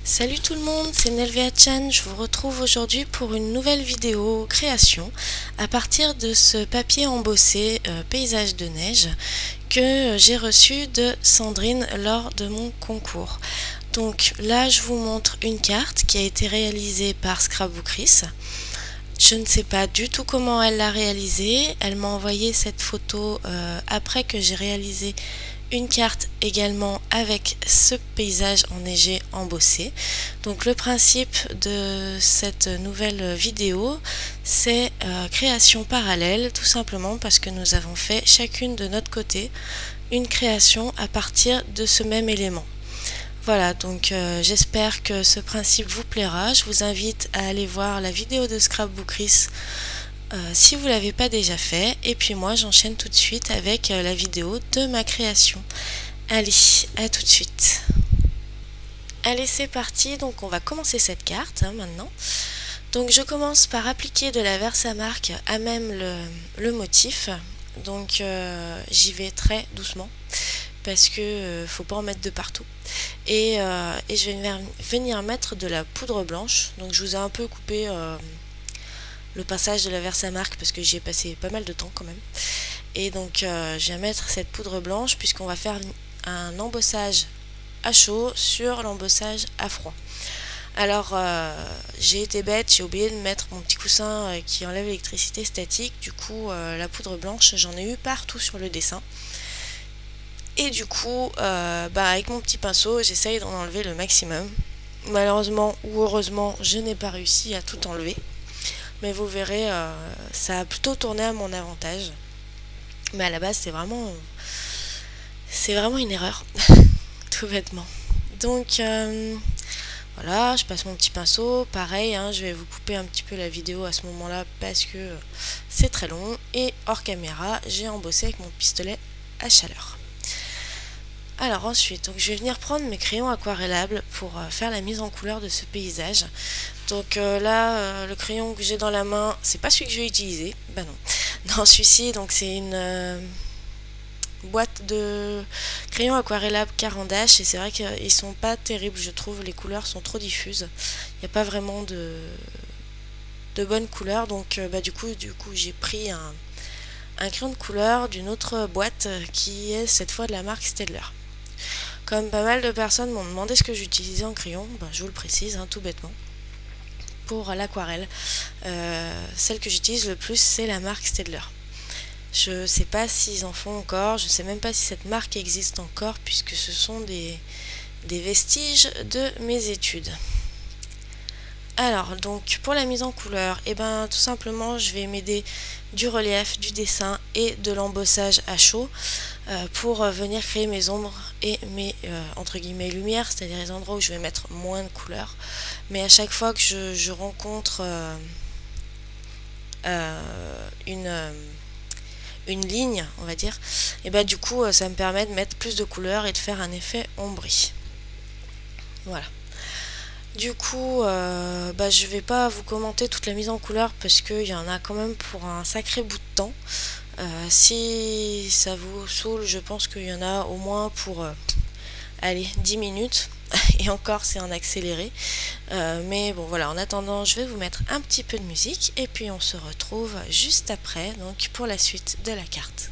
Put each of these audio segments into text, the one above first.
Salut tout le monde, c'est Nelvea-chan, je vous retrouve aujourd'hui pour une nouvelle vidéo création à partir de ce papier embossé paysage de neige que j'ai reçu de Sandrine lors de mon concours. Donc là je vous montre une carte qui a été réalisée par Scrapbookeris. Je ne sais pas du tout comment elle l'a réalisée, elle m'a envoyé cette photo après que j'ai réalisé une carte également avec ce paysage enneigé embossé. Donc le principe de cette nouvelle vidéo, c'est création parallèle, tout simplement parce que nous avons fait chacune de notre côté une création à partir de ce même élément. Voilà, donc j'espère que ce principe vous plaira. Je vous invite à aller voir la vidéo de Scrapbookeris si vous ne l'avez pas déjà fait. Et puis moi, j'enchaîne tout de suite avec la vidéo de ma création. Allez, à tout de suite. Allez, c'est parti. Donc on va commencer cette carte maintenant. Donc je commence par appliquer de la Versamark à même le motif. Donc j'y vais très doucement, parce que faut pas en mettre de partout. Et je vais venir mettre de la poudre blanche. Donc je vous ai un peu coupé le passage de la Versamark parce que j'y ai passé pas mal de temps quand même. Et donc je vais mettre cette poudre blanche puisqu'on va faire un embossage à chaud sur l'embossage à froid. Alors j'ai été bête, j'ai oublié de mettre mon petit coussin qui enlève l'électricité statique. Du coup la poudre blanche, j'en ai eu partout sur le dessin. Et du coup, avec mon petit pinceau, j'essaye d'en enlever le maximum. Malheureusement ou heureusement, je n'ai pas réussi à tout enlever. Mais vous verrez, ça a plutôt tourné à mon avantage. Mais à la base, c'est vraiment une erreur, tout bêtement. Donc, voilà, je passe mon petit pinceau. Pareil, je vais vous couper un petit peu la vidéo à ce moment-là parce que c'est très long. Et hors caméra, j'ai embossé avec mon pistolet à chaleur. Alors ensuite, donc je vais venir prendre mes crayons aquarellables pour faire la mise en couleur de ce paysage. Donc là, le crayon que j'ai dans la main, c'est pas celui que je vais utiliser. Bah non. Non, celui-ci, donc c'est une boîte de crayons aquarellables Caran-d'Ache et c'est vrai qu'ils sont pas terribles, je trouve. Les couleurs sont trop diffuses. Il n'y a pas vraiment de bonnes couleurs. Donc du coup j'ai pris un crayon de couleur d'une autre boîte qui est cette fois de la marque Staedtler. Comme pas mal de personnes m'ont demandé ce que j'utilisais en crayon, je vous le précise tout bêtement. Pour l'aquarelle, celle que j'utilise le plus, c'est la marque Staedtler. Je sais pas s'ils en font encore, je sais même pas si cette marque existe encore, puisque ce sont des vestiges de mes études. Alors, donc pour la mise en couleur, tout simplement je vais m'aider du relief, du dessin et de l'embossage à chaud pour venir créer mes ombres et mes entre guillemets lumières, c'est-à-dire les endroits où je vais mettre moins de couleurs. Mais à chaque fois que je rencontre une ligne, on va dire, du coup ça me permet de mettre plus de couleurs et de faire un effet ombris. Voilà. Du coup, je vais pas vous commenter toute la mise en couleur parce qu'il y en a quand même pour un sacré bout de temps. Si ça vous saoule, je pense qu'il y en a au moins pour 10 minutes. Et encore, c'est en accéléré. Mais bon, voilà, en attendant, je vais vous mettre un petit peu de musique. Et puis, on se retrouve juste après, donc pour la suite de la carte.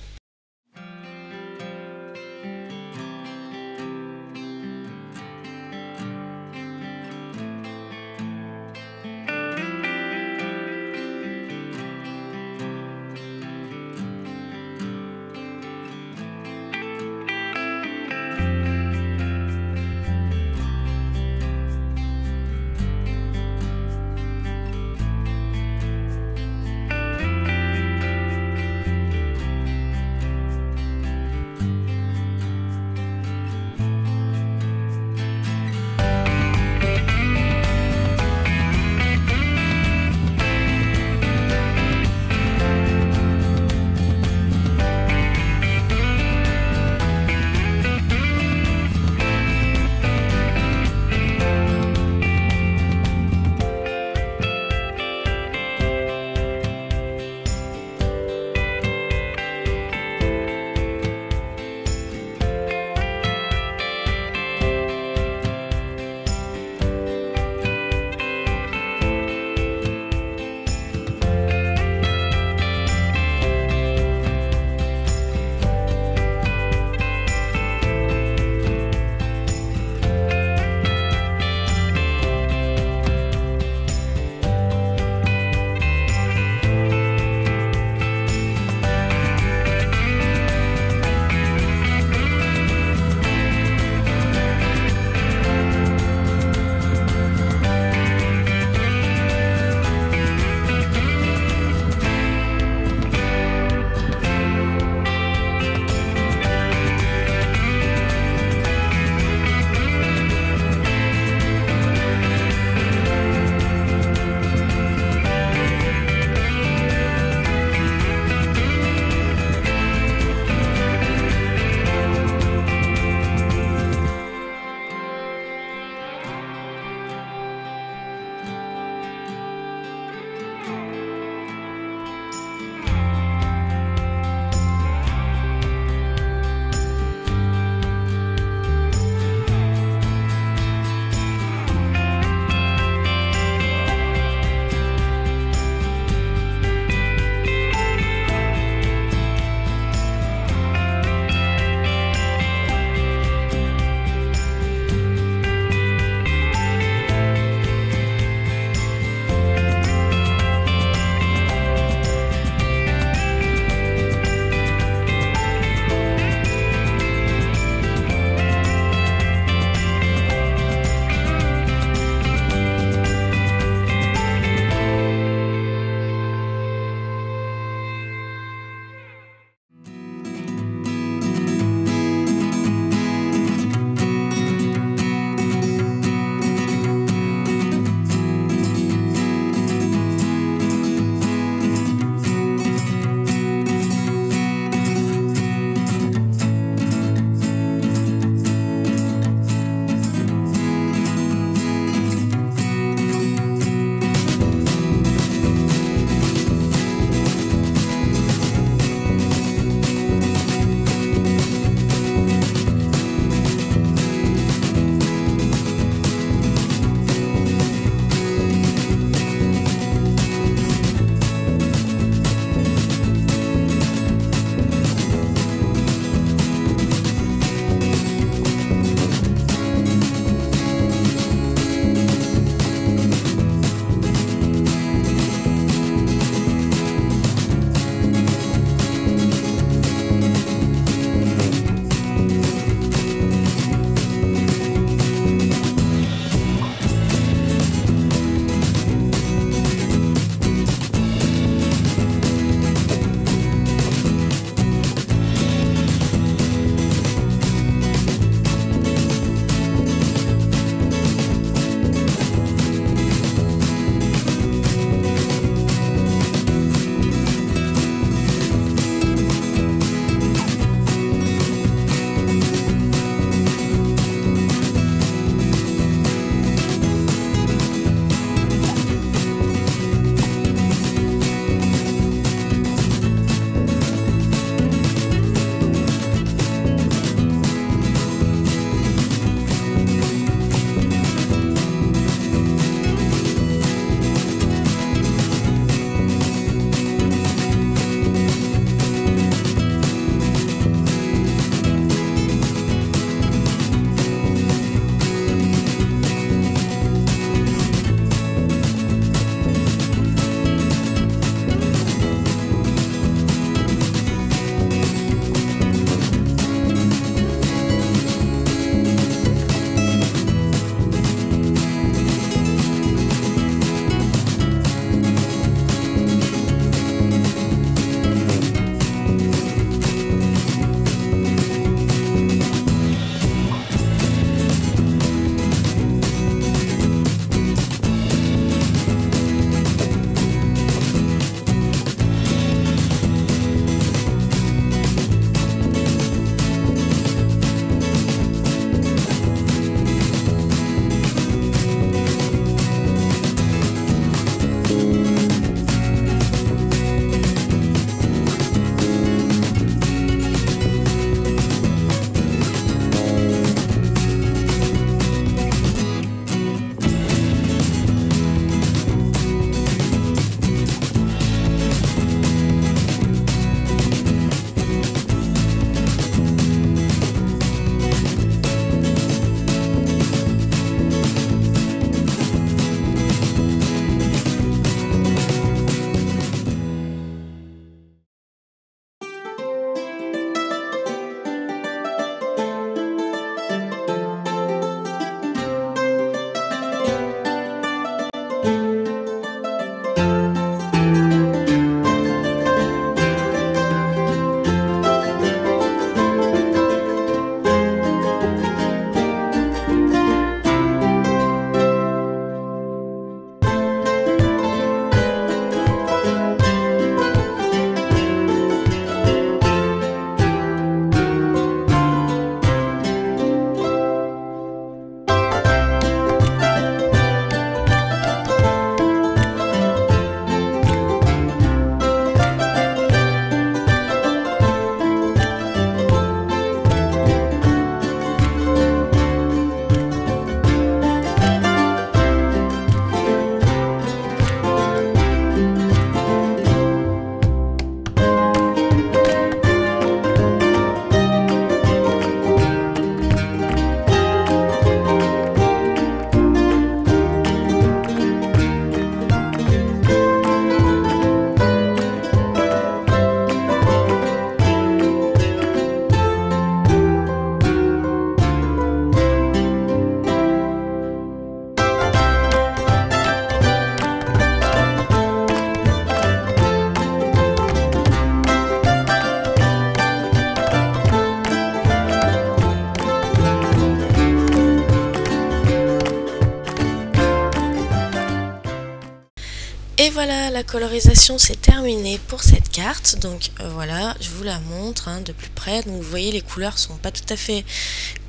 la colorisation c'est terminé pour cette carte. Donc voilà, je vous la montre hein, de plus près. Donc vous voyez, les couleurs sont pas tout à fait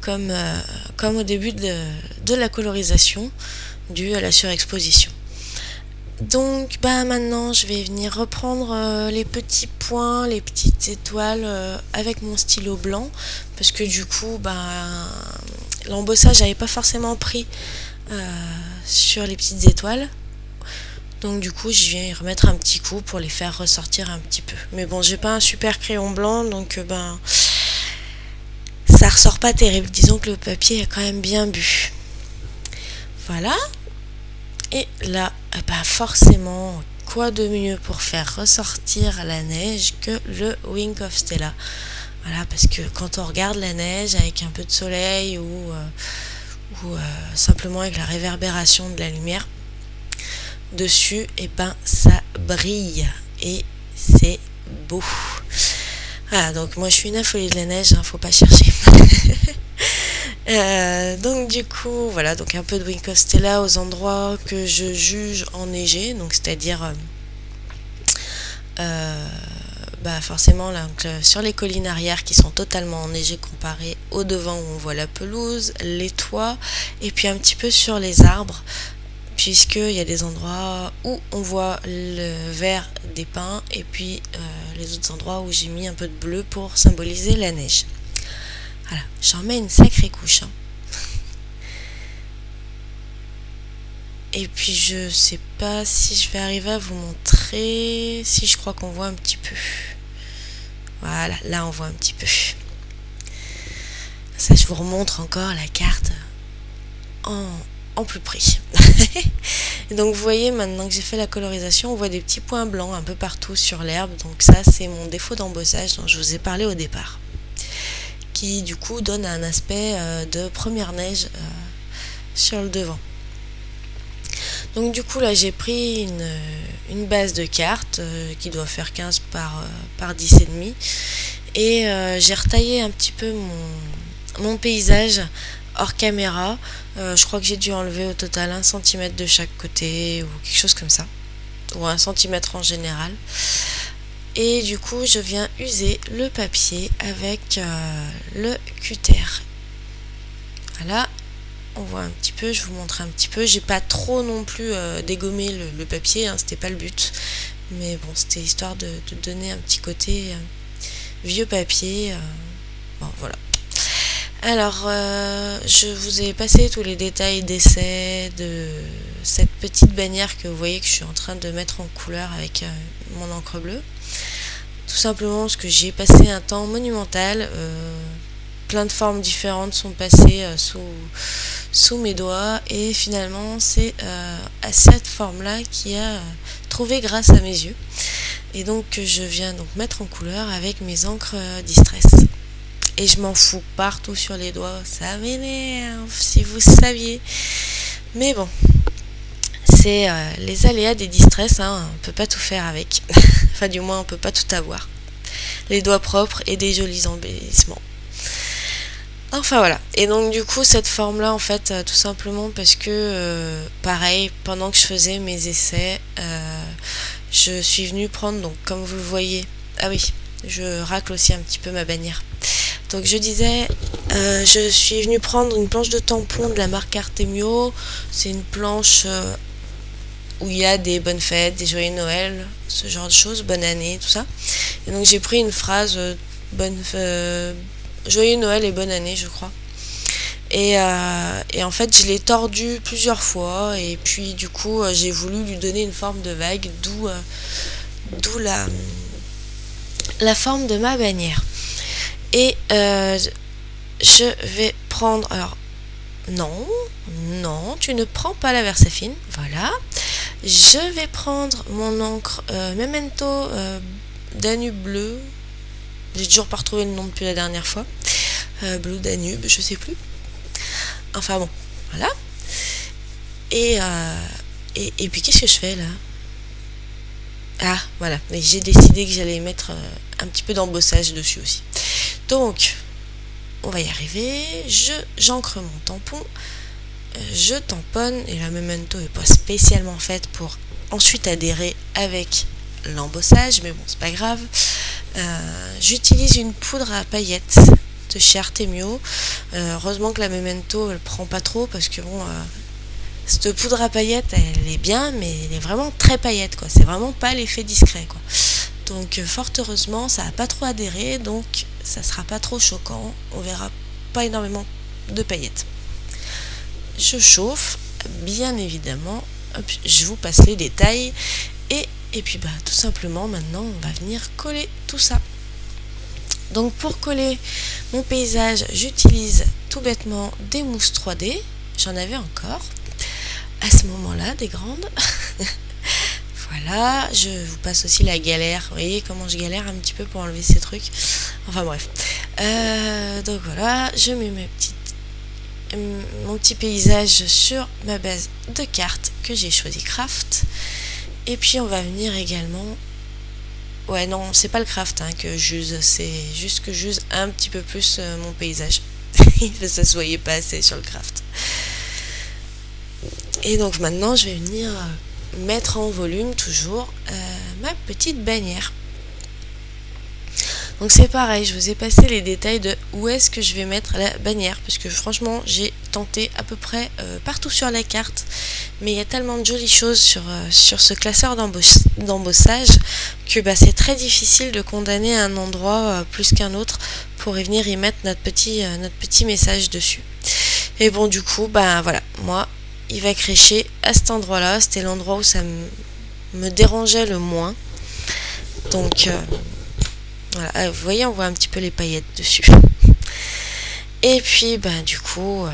comme au début de la colorisation, dû à la surexposition. Donc maintenant je vais venir reprendre les petits points, les petites étoiles avec mon stylo blanc, parce que du coup l'embossage n'avait pas forcément pris sur les petites étoiles. Donc du coup je viens y remettre un petit coup pour les faire ressortir un petit peu. Mais bon, j'ai pas un super crayon blanc, donc ça ressort pas terrible. Disons que le papier a quand même bien bu. Voilà. Et là, forcément, quoi de mieux pour faire ressortir la neige que le Wink of Stella. Voilà, parce que quand on regarde la neige avec un peu de soleil ou simplement avec la réverbération de la lumière dessus, et ça brille et c'est beau. Voilà, donc moi je suis une affolée de la neige, hein, faut pas chercher. Donc du coup voilà, donc un peu de Wink of Stella aux endroits que je juge enneigés, donc c'est-à-dire forcément là, donc, sur les collines arrière qui sont totalement enneigées comparé au devant où on voit la pelouse, les toits, et puis un petit peu sur les arbres, puisqu'il y a des endroits où on voit le vert des pins, et puis les autres endroits où j'ai mis un peu de bleu pour symboliser la neige. Voilà, j'en mets une sacrée couche. Hein. Et puis je sais pas si je vais arriver à vous montrer, si je crois qu'on voit un petit peu. Voilà, là on voit un petit peu. Ça, je vous remontre encore la carte en plus près. Et donc vous voyez, maintenant que j'ai fait la colorisation, on voit des petits points blancs un peu partout sur l'herbe. Donc ça, c'est mon défaut d'embossage dont je vous ai parlé au départ, qui du coup donne un aspect de première neige sur le devant. Donc du coup là j'ai pris une base de cartes qui doit faire 15 par 10 et demi, et j'ai retaillé un petit peu mon paysage hors caméra. Je crois que j'ai dû enlever au total 1 cm de chaque côté ou quelque chose comme ça, ou 1 cm en général. Et du coup je viens user le papier avec le cutter. Voilà, on voit un petit peu, je vous montre un petit peu. J'ai pas trop non plus dégommé le papier, hein, c'était pas le but, mais bon, c'était histoire de donner un petit côté vieux papier. Bon voilà. Alors je vous ai passé tous les détails d'essai de cette petite bannière que vous voyez que je suis en train de mettre en couleur avec mon encre bleue. Tout simplement parce que j'ai passé un temps monumental. Plein de formes différentes sont passées sous mes doigts, et finalement c'est à cette forme là qui a trouvé grâce à mes yeux, et donc je viens donc mettre en couleur avec mes encres Distress, et je m'en fous partout sur les doigts, ça m'énerve si vous saviez, mais bon, c'est les aléas des Distress, hein, on peut pas tout faire avec. Enfin du moins on peut pas tout avoir, les doigts propres et des jolis embellissements. Enfin voilà, et donc du coup cette forme là en fait tout simplement parce que pareil, pendant que je faisais mes essais, je suis venue prendre, donc comme vous le voyez, ah oui, je racle aussi un petit peu ma bannière, donc je disais, je suis venue prendre une planche de tampon de la marque Artemio. C'est une planche où il y a des bonnes fêtes, des joyeux Noël, ce genre de choses, bonne année, tout ça, et donc j'ai pris une phrase joyeux Noël et bonne année, je crois. Et en fait, je l'ai tordu plusieurs fois, et puis du coup, j'ai voulu lui donner une forme de vague, d'où la forme de ma bannière. Et je vais prendre... Alors, non, tu ne prends pas la Versafine. Voilà. Je vais prendre mon encre Memento Danube bleu. J'ai toujours pas retrouvé le nom depuis la dernière fois. Blue Danube, je sais plus. Enfin bon, voilà. Et puis qu'est-ce que je fais là? Ah, voilà. Mais j'ai décidé que j'allais mettre un petit peu d'embossage dessus aussi. Donc, on va y arriver. J'encre mon tampon. Je tamponne. Et la Memento est pas spécialement faite pour ensuite adhérer avec l'embossage, mais bon, c'est pas grave. J'utilise une poudre à paillettes de chez Artemio. Heureusement que la Memento elle prend pas trop, parce que bon, cette poudre à paillettes elle est bien, mais elle est vraiment très paillette quoi. C'est vraiment pas l'effet discret quoi. Donc fort heureusement ça a pas trop adhéré, donc ça sera pas trop choquant. On verra pas énormément de paillettes. Je chauffe bien évidemment. Hop, je vous passe les détails et puis bah tout simplement maintenant on va venir coller tout ça. Donc pour coller mon paysage j'utilise tout bêtement des mousses 3D. J'en avais encore à ce moment là, des grandes. Voilà, je vous passe aussi la galère. Vous voyez comment je galère un petit peu pour enlever ces trucs. Enfin bref. Donc voilà, je mets mon petit paysage sur ma base de cartes que j'ai choisi Craft. Et puis on va venir également... Ouais non, c'est pas le Craft hein, que j'use, c'est juste que j'use un petit peu plus mon paysage. Ça se voyait pas assez sur le Craft. Et donc maintenant je vais venir mettre en volume toujours ma petite bannière. Donc c'est pareil, je vous ai passé les détails de où est-ce que je vais mettre la bannière, parce que franchement j'ai tenté à peu près partout sur la carte, mais il y a tellement de jolies choses sur ce classeur d'embossage que bah, c'est très difficile de condamner un endroit plus qu'un autre pour y venir y mettre notre petit message dessus. Et bon du coup, bah voilà, moi il va crécher à cet endroit là, c'était l'endroit où ça me dérangeait le moins. Donc voilà, vous voyez, on voit un petit peu les paillettes dessus. Et puis ben du coup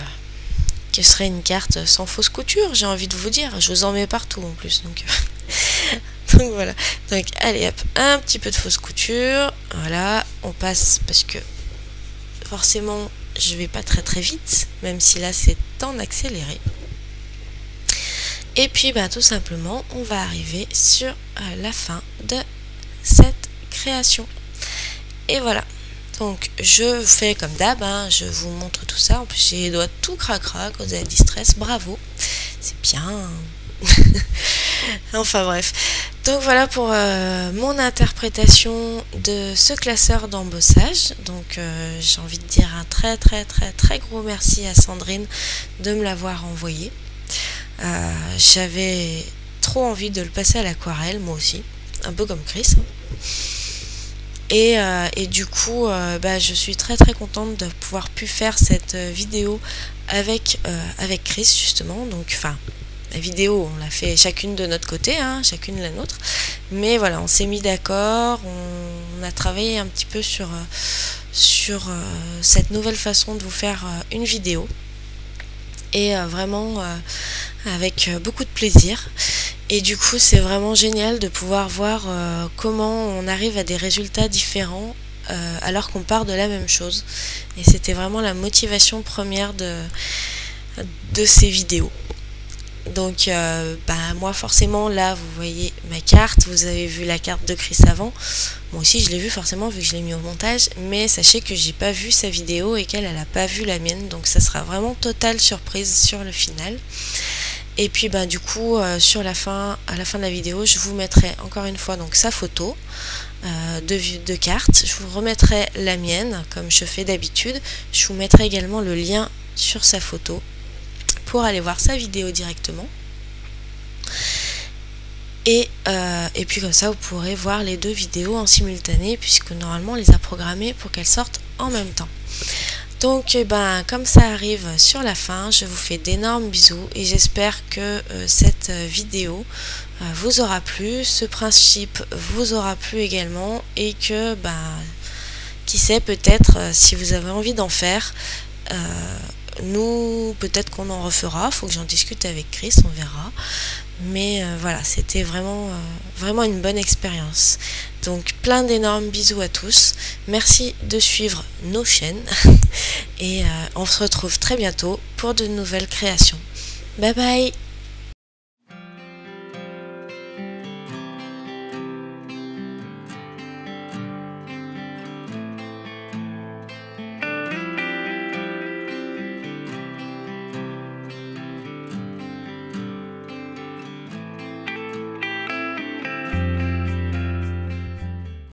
que serait une carte sans fausse couture, j'ai envie de vous dire, je vous en mets partout en plus, donc donc voilà. Donc allez hop, un petit peu de fausse couture, voilà, on passe, parce que forcément je vais pas très vite, même si là c'est en accéléré. Et puis bah, tout simplement on va arriver sur la fin de cette création. Et voilà, donc je fais comme d'hab, hein, je vous montre tout ça. En plus j'ai les doigts tout cracra à cause de la distress, bravo, c'est bien. Enfin bref, donc voilà pour mon interprétation de ce classeur d'embossage. Donc j'ai envie de dire un très gros merci à Sandrine de me l'avoir envoyé. J'avais trop envie de le passer à l'aquarelle, moi aussi, un peu comme Chris. Et du coup, bah, je suis très contente de pouvoir pu faire cette vidéo avec Chris justement. Donc, enfin, la vidéo, on l'a fait chacune de notre côté, hein, chacune la nôtre. Mais voilà, on s'est mis d'accord, on a travaillé un petit peu sur cette nouvelle façon de vous faire une vidéo. Et vraiment avec beaucoup de plaisir. Et du coup c'est vraiment génial de pouvoir voir comment on arrive à des résultats différents alors qu'on part de la même chose. Et c'était vraiment la motivation première de ces vidéos. Donc bah, moi forcément là vous voyez ma carte, vous avez vu la carte de Chris avant, moi aussi je l'ai vu forcément vu que je l'ai mis au montage, mais sachez que j'ai pas vu sa vidéo et qu'elle a pas vu la mienne, donc ça sera vraiment totale surprise sur le final. Et puis bah, du coup à la fin de la vidéo je vous mettrai encore une fois donc sa photo de carte, je vous remettrai la mienne comme je fais d'habitude, je vous mettrai également le lien sur sa photo pour aller voir sa vidéo directement. Et puis comme ça vous pourrez voir les deux vidéos en simultané, puisque normalement on les a programmées pour qu'elles sortent en même temps. Donc ben, comme ça arrive sur la fin, je vous fais d'énormes bisous et j'espère que cette vidéo vous aura plu, ce principe vous aura plu également, et que ben, qui sait, peut-être si vous avez envie d'en faire, nous peut-être qu'on en refera, faut que j'en discute avec Chris, on verra. Mais voilà, c'était vraiment une bonne expérience. Donc plein d'énormes bisous à tous, merci de suivre nos chaînes et on se retrouve très bientôt pour de nouvelles créations. Bye bye.